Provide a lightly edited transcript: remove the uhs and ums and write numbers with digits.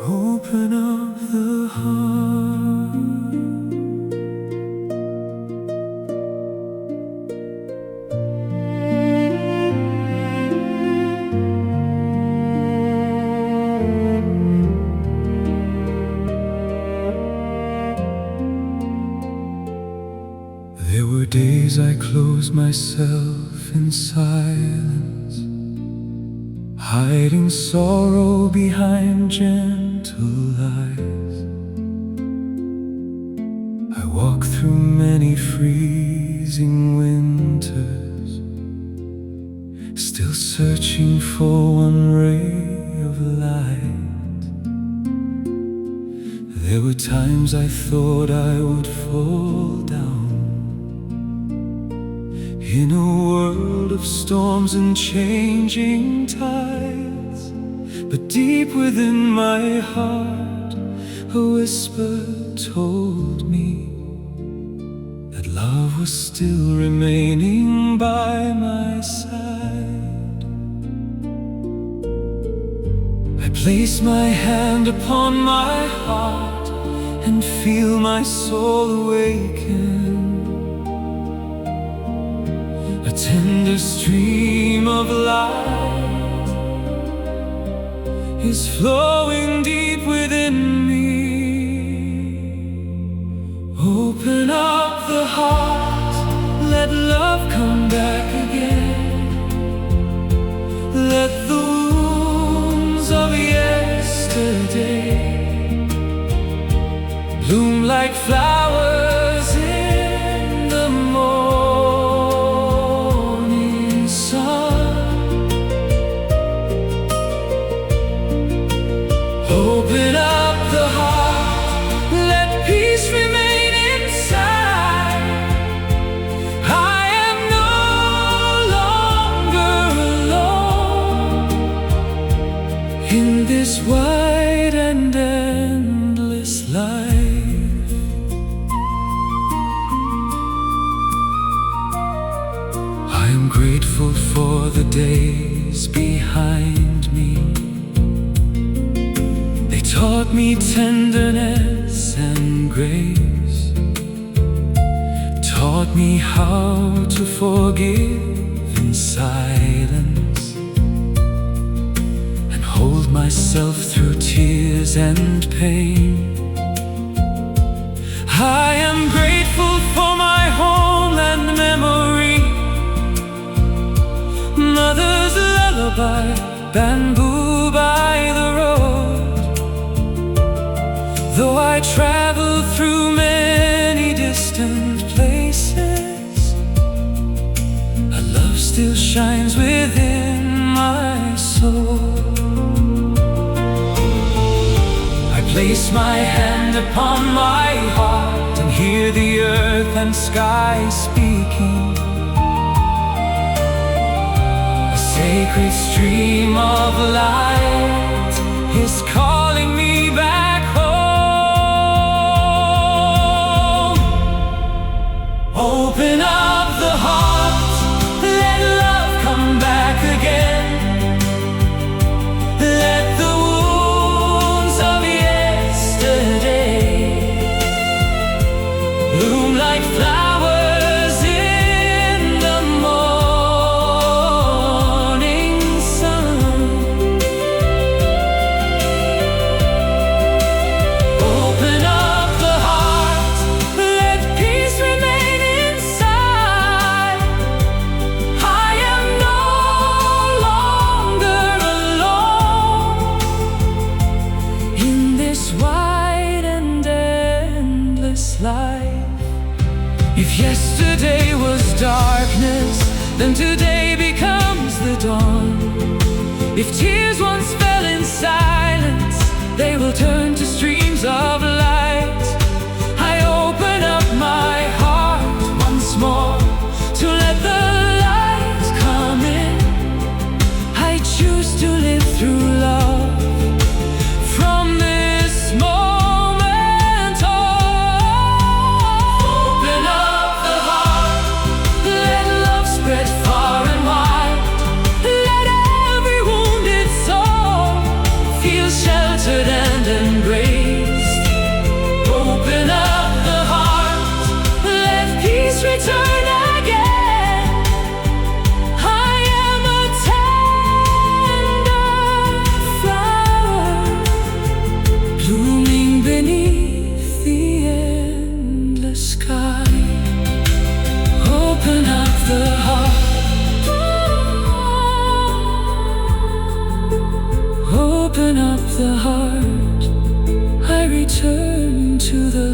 Open up the heart. There were days I closed myself in silence, hiding sorrow behind gentle lies. I walked through many freezing winters, still searching for one ray of light. There were times I thought I would fall down in a world of storms and changing tides. But deep within my heart, a whisper told me that love was still remaining by my side. I place my hand upon my heart and feel my soul awaken. A tender stream of light is flowing deep within me. Open up the heart, let love come back again. Let the wounds of yesterday bloom like flowers in the morning sun. Open up the heart, let peace remain inside. I am no longer alone in this wide and endless life. I am grateful for the days behind me. They taught me tenderness and grace, taught me how to forgive in silence and hold myself through tears and pain. I am grateful for my homeland memory, mother's lullaby, bamboo by the road. Though I travel through many distant places, a love still shines within my soul. I place my hand upon my heart and hear the earth and sky speaking. A sacred stream of light is calling me back home. Open up the heart, let love come back again. Let the wounds of yesterday bloom like flowers in the morning sun. Open up the heart, let peace remain inside. I am no longer alone in this wide and endless life. If yesterday was darkness, then today becomes the dawn. If tears once fell in silence, they will turn to streams of light. I open up my heart once more to let the light come in. I choose to live through love from this moment on. return to the